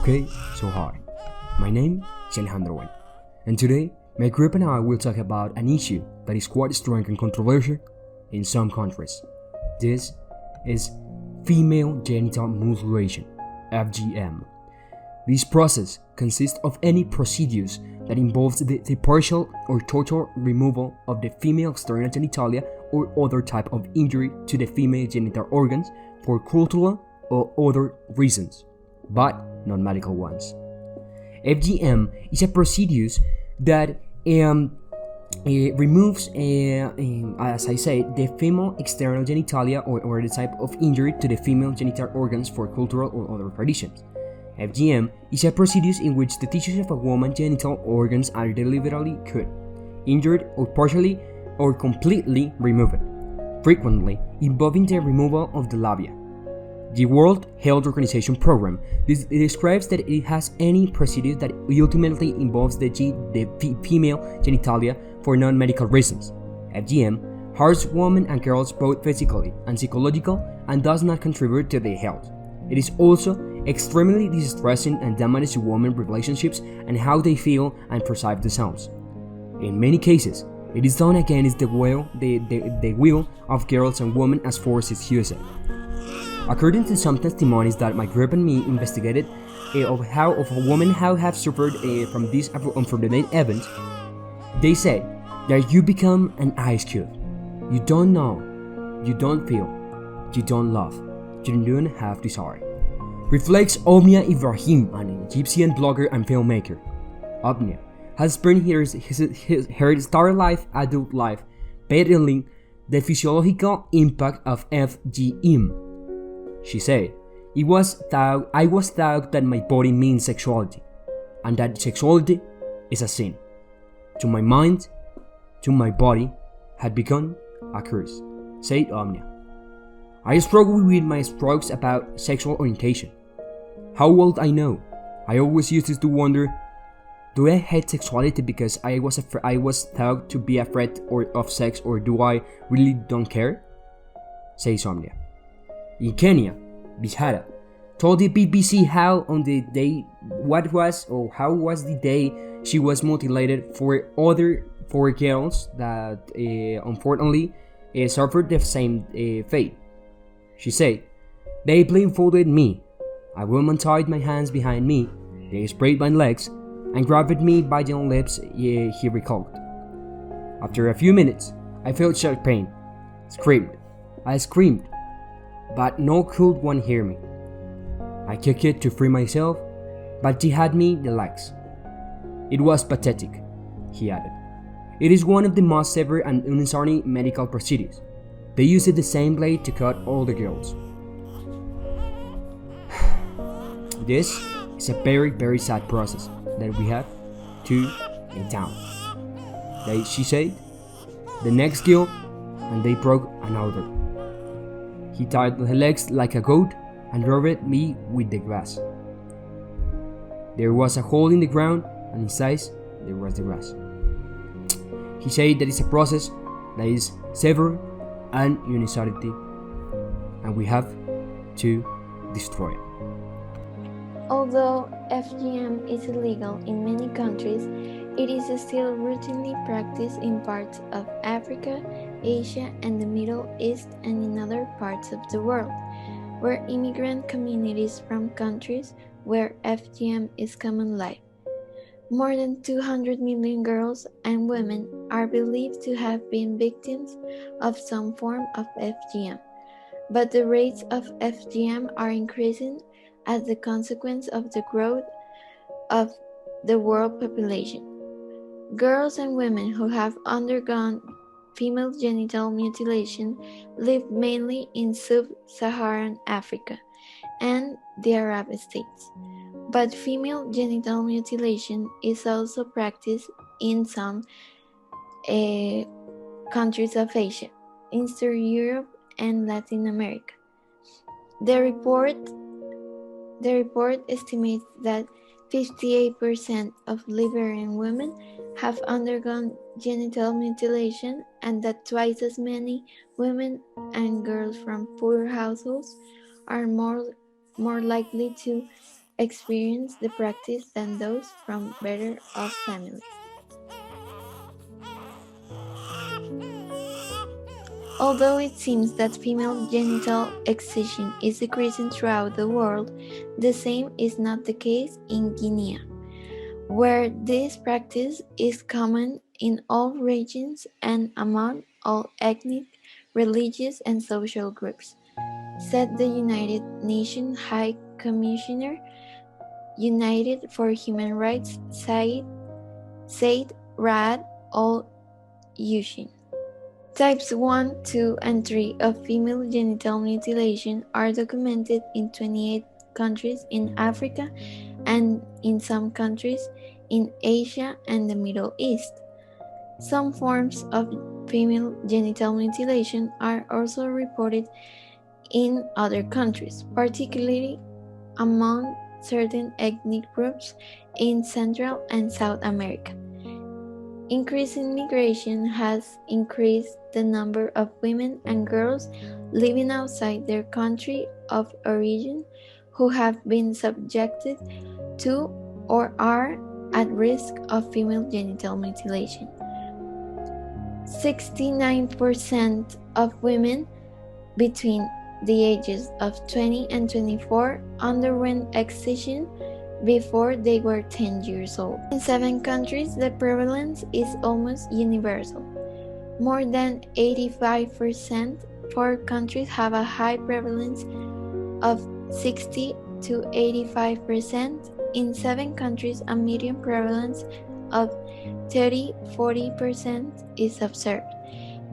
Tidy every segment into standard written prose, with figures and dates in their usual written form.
Okay, so hi. My name is Alejandro, and today my group and I will talk about an issue that is quite strong and controversial in some countries. This is female genital mutilation, FGM. This process consists of any procedures that involves the partial or total removal of the female external genitalia or other type of injury to the female genital organs for cultural or other reasons, but not medical ones. FGM is a procedure that removes, as I said, the female external genitalia or the type of injury to the female genital organs for cultural or other traditions. FGM is a procedure in which the tissues of a woman's genital organs are deliberately cut, injured, or partially or completely removed, frequently involving the removal of the labia. The World Health Organization program describes that it has any procedure that ultimately involves the female genitalia for non-medical reasons. FGM harms women and girls both physically and psychologically and does not contribute to their health. It is also extremely distressing and damages women's relationships and how they feel and perceive themselves. In many cases, it is done against the will of girls and women as forced suicide. According to some testimonies that my group and me investigated of a woman how have suffered from this unfortunate event, they said that you become an ice cube. You don't know, you don't feel, you don't love, you don't have desire. Reflects Omnia Ibrahim, an Egyptian blogger and filmmaker. Omnia has spent her entire life, adult life, battling the physiological impact of FGM. She said, I was taught that my body means sexuality, and that sexuality is a sin. To my mind, to my body, had become a curse, said Omnia. I struggle with my strokes about sexual orientation. How old I know? I always used to wonder, do I hate sexuality because I was taught to be afraid of sex, or do I really don't care? Says Omnia. In Kenya, Bishara told the BBC how was the day she was mutilated for other 4 girls that unfortunately suffered the same fate. She said, they blindfolded me. A woman tied my hands behind me, they sprayed my legs, and grabbed me by the lips, he recalled. After a few minutes, I felt sharp pain. I screamed, but no could one hear me. I kicked to free myself, but she had me the legs. It was pathetic, he added. It is one of the most severe and unnecessary medical procedures. They used the same blade to cut all the girls. This is a very, very sad process that we have to get down. She said, the next girl, and they broke another. He tied her legs like a goat and robbed me with the grass. There was a hole in the ground, and inside there was the grass. He said that it's a process that is severe and unnecessary, and we have to destroy it. Although FGM is illegal in many countries, it is still routinely practiced in parts of Africa, Asia, and the Middle East, and in other parts of the world, where immigrant communities from countries where FGM is common life. More than 200 million girls and women are believed to have been victims of some form of FGM, but the rates of FGM are increasing as a consequence of the growth of the world population. Girls and women who have undergone female genital mutilation live mainly in sub-Saharan Africa and the Arab states, but female genital mutilation is also practiced in some countries of Asia, Eastern Europe, and Latin America. The report estimates that 58% of Liberian women have undergone genital mutilation, and that twice as many women and girls from poor households are more likely to experience the practice than those from better off families. Although it seems that female genital excision is decreasing throughout the world, the same is not the case in Guinea, where this practice is common in all regions and among all ethnic, religious, and social groups, said the United Nations High Commissioner United for Human Rights Said Raad Al Yushin. Types 1, 2, and 3 of female genital mutilation are documented in 28 countries in Africa and in some countries in Asia and the Middle East. Some forms of female genital mutilation are also reported in other countries, particularly among certain ethnic groups in Central and South America. Increasing migration has increased the number of women and girls living outside their country of origin who have been subjected to or are at risk of female genital mutilation. 69% of women between the ages of 20 and 24 underwent excision before they were 10 years old. In 7 countries, the prevalence is almost universal. More than 85%. 4 countries have a high prevalence of 60 to 85%. In 7 countries, a median prevalence of 30-40% is observed.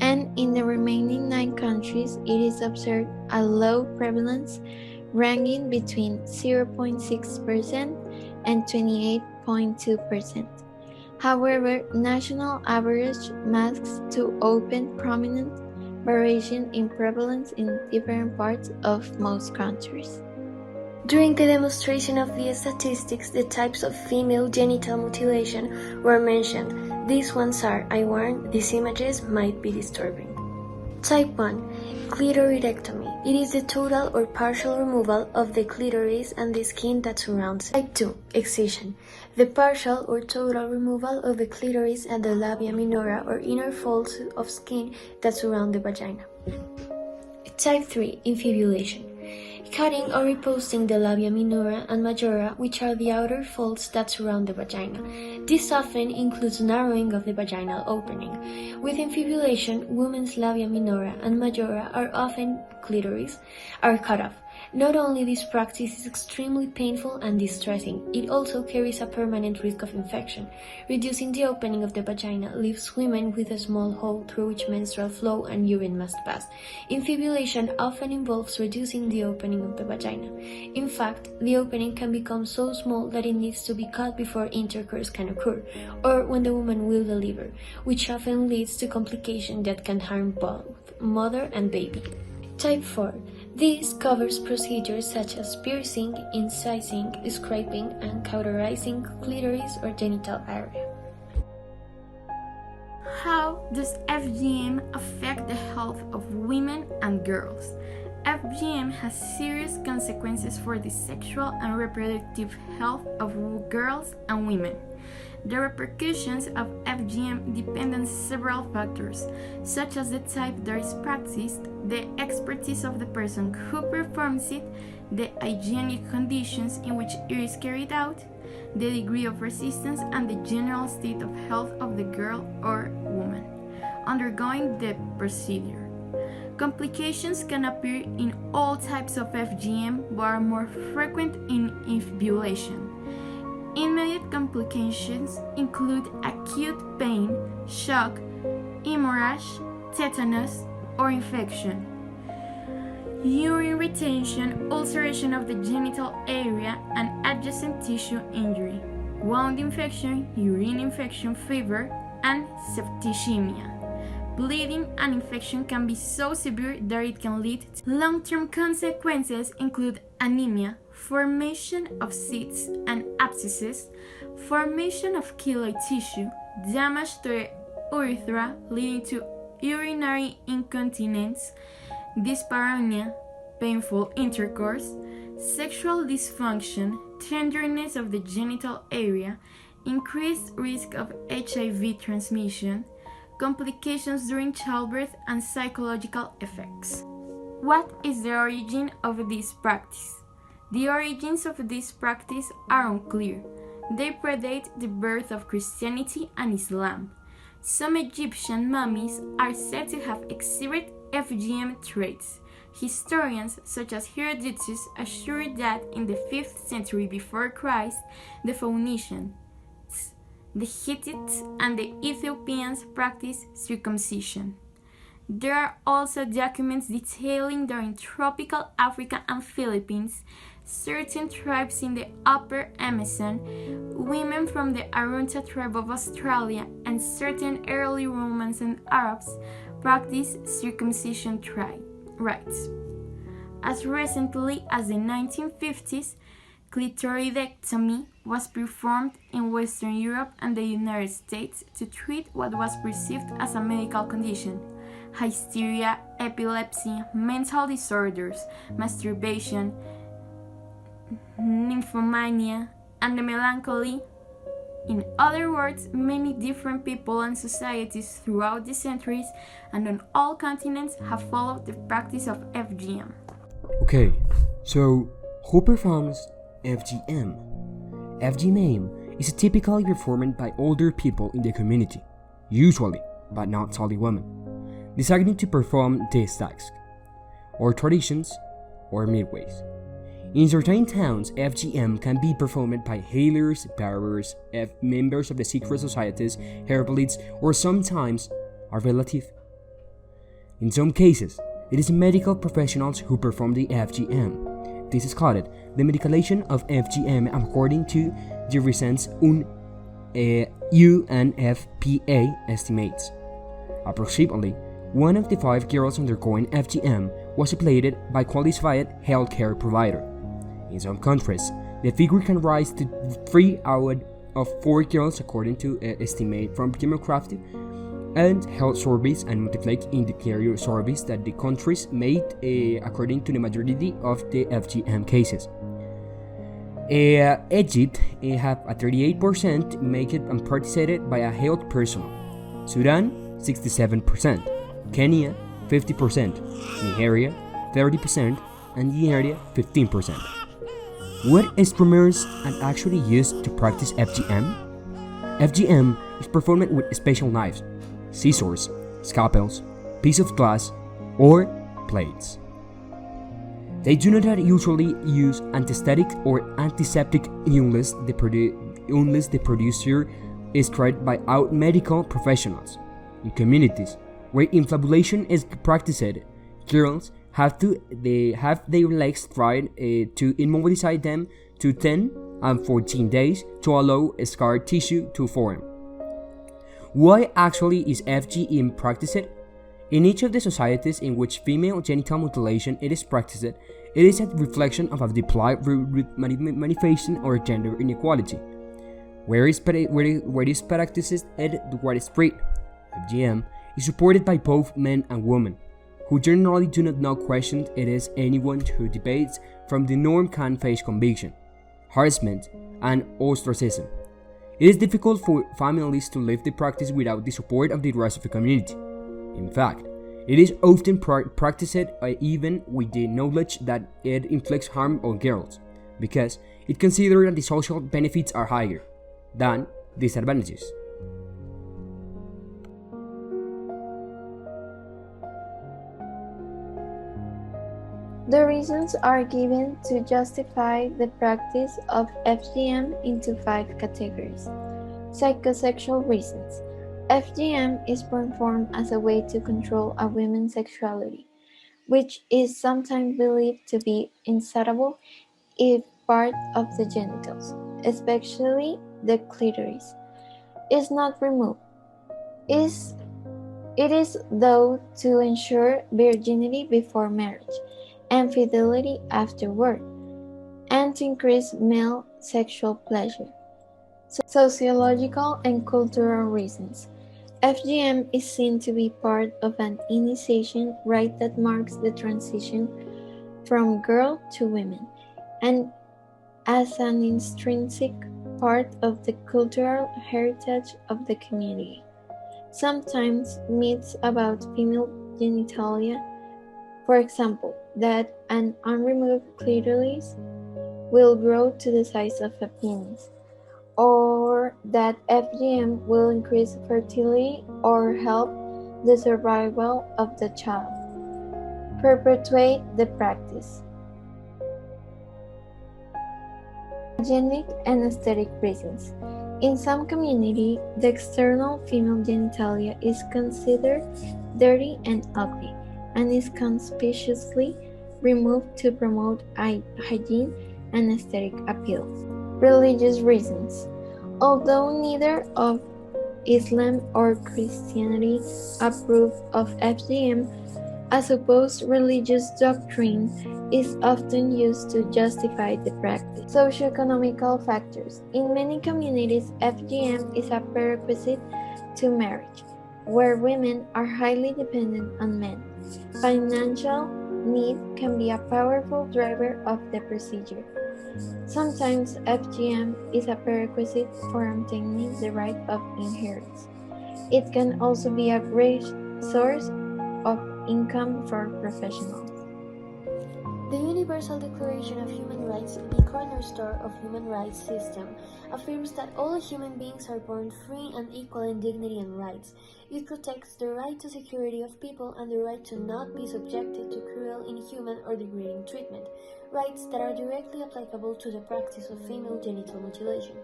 And in the remaining 9 countries, it is observed a low prevalence ranging between 0.6% and 28.2%. However, national average masks to open prominent variation in prevalence in different parts of most countries. During the demonstration of the statistics, the types of female genital mutilation were mentioned. These ones are, I warn, these images might be disturbing. Type 1. Clitoridectomy. It is the total or partial removal of the clitoris and the skin that surrounds it. Type 2. Excision. The partial or total removal of the clitoris and the labia minora or inner folds of skin that surround the vagina. Type 3. Infibulation. Cutting or reposing the labia minora and majora, which are the outer folds that surround the vagina. This often includes narrowing of the vaginal opening. With infibulation, women's labia minora and majora are often clitoris are cut off. Not only this practice is extremely painful and distressing, it also carries a permanent risk of infection. Reducing the opening of the vagina leaves women with a small hole through which menstrual flow and urine must pass. Infibulation often involves reducing the opening of the vagina. In fact, the opening can become so small that it needs to be cut before intercourse can occur, or when the woman will deliver, which often leads to complications that can harm both mother and baby. Type 4. This covers procedures such as piercing, incising, scraping, and cauterizing clitoris or genital area. How does FGM affect the health of women and girls? FGM has serious consequences for the sexual and reproductive health of girls and women. The repercussions of FGM depend on several factors, such as the type that is practiced, the expertise of the person who performs it, the hygienic conditions in which it is carried out, the degree of resistance, and the general state of health of the girl or woman undergoing the procedure. Complications can appear in all types of FGM but are more frequent in infibulation. Immediate complications include acute pain, shock, hemorrhage, tetanus, or infection, urine retention, ulceration of the genital area, and adjacent tissue injury, wound infection, urine infection, fever, and septicemia. Bleeding and infection can be so severe that it can lead to long-term consequences include anemia, formation of cysts and abscesses, formation of keloid tissue, damage to the urethra leading to urinary incontinence, dyspareunia, painful intercourse, Sexual dysfunction, tenderness of the genital area, increased risk of HIV transmission, complications during childbirth, and psychological effects. What is the origin of this practice? The origins of this practice are unclear. They predate the birth of Christianity and Islam. Some Egyptian mummies are said to have exhibited FGM traits. Historians such as Herodotus assure that in the 5th century before Christ, the Phoenicians, the Hittites, and the Ethiopians practiced circumcision. There are also documents detailing that in tropical Africa and Philippines, certain tribes in the upper Amazon, women from the Arunta tribe of Australia, and certain early Romans and Arabs practiced circumcision rites. As recently as the 1950s, clitoridectomy was performed in Western Europe and the United States to treat what was perceived as a medical condition: hysteria, epilepsy, mental disorders, masturbation, nymphomania, and the melancholy. In other words, many different people and societies throughout the centuries and on all continents have followed the practice of FGM. Okay, so who performs FGM? FGM is typically performed by older people in the community, usually, but not solely women, deciding to perform this task, or traditions, or midways. In certain towns, FGM can be performed by healers, barbers, members of the secret societies, herbalists, or sometimes a relative. In some cases, it is medical professionals who perform the FGM. This is called the medicalization of FGM according to the recent UNFPA estimates. Approximately 1 of the 5 girls undergoing FGM was ablated by qualified healthcare provider. In some countries, the figure can rise to 3 out of 4 girls according to an estimate from demographic and health surveys and multiplied in the carrier surveys that the countries made according to the majority of the FGM cases. Egypt have a 38% make it and participated by a health personnel. Sudan 67%, Kenya 50%, Nigeria 30%, and Nigeria 15%. What instruments are actually used to practice FGM? FGM is performed with special knives, scissors, scalpels, pieces of glass, or plates. They do not usually use anesthetic or antiseptic unless the producer is tried by out medical professionals. In communities where inflation is practiced, girls have their legs tried to immobilize them to 10 and 14 days to allow scar tissue to form. Why actually is FGM practiced? In each of the societies in which female genital mutilation is practiced, it is a reflection of a deplorable manifestation or gender inequality. Where is practiced and what is spread? FGM is supported by both men and women, who generally do not know question it is anyone who debates from the norm can face conviction, harassment, and ostracism. It is difficult for families to live the practice without the support of the rest of the community. In fact, it is often practiced even with the knowledge that it inflicts harm on girls, because it considers that the social benefits are higher than disadvantages. The reasons are given to justify the practice of FGM into 5 categories. Psychosexual reasons. FGM is performed as a way to control a woman's sexuality, which is sometimes believed to be insatiable if part of the genitals, especially the clitoris, is not removed. It is though to ensure virginity before marriage and fidelity afterward, and to increase male sexual pleasure. Sociological and cultural reasons. FGM is seen to be part of an initiation rite that marks the transition from girl to woman. and as an intrinsic part of the cultural heritage of the community. Sometimes myths about female genitalia, for example, that an unremoved clitoris will grow to the size of a penis, or that FGM will increase fertility or help the survival of the child, perpetuate the practice. Hygienic and aesthetic reasons. In some communities, the external female genitalia is considered dirty and ugly, and is conspicuously removed to promote hygiene and aesthetic appeal. Religious reasons. Although neither of Islam or Christianity approve of FGM, a supposed religious doctrine is often used to justify the practice. Socioeconomical factors. In many communities, FGM is a prerequisite to marriage, where women are highly dependent on men. Financial need can be a powerful driver of the procedure. Sometimes FGM is a prerequisite for obtaining the right of inheritance. It can also be a great source of income for professionals. The Universal Declaration of Human Rights, the cornerstone of human rights system, affirms that all human beings are born free and equal in dignity and rights. It protects the right to security of people and the right to not be subjected to cruel, inhuman, or degrading treatment, rights that are directly applicable to the practice of female genital mutilation.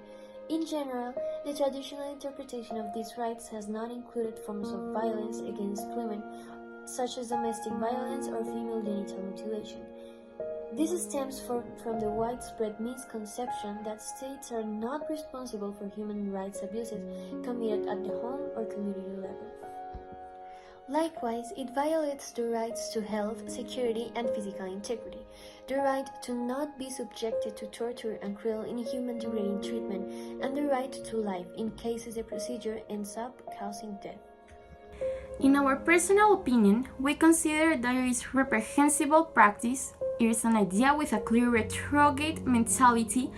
In general, the traditional interpretation of these rights has not included forms of violence against women, such as domestic violence or female genital mutilation. This stems from the widespread misconception that states are not responsible for human rights abuses committed at the home or community level. Likewise, it violates the rights to health, security, and physical integrity, the right to not be subjected to torture and cruel, inhuman, degrading treatment, and the right to life in cases the procedure ends up causing death. In our personal opinion, we consider that it is reprehensible practice, it is an idea with a clear retrograde mentality,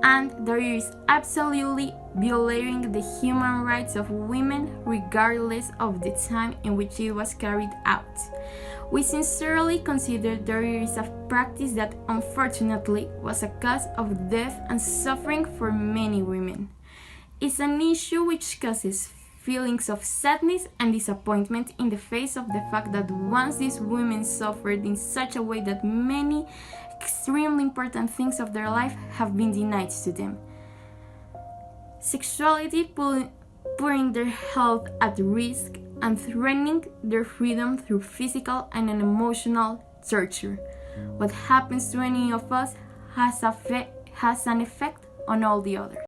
and that it is absolutely violating the human rights of women regardless of the time in which it was carried out. We sincerely consider that it is a practice that unfortunately was a cause of death and suffering for many women. It's an issue which causes feelings of sadness and disappointment in the face of the fact that once these women suffered in such a way that many extremely important things of their life have been denied to them. Sexuality putting their health at risk and threatening their freedom through physical and emotional torture. What happens to any of us has an effect on all the others.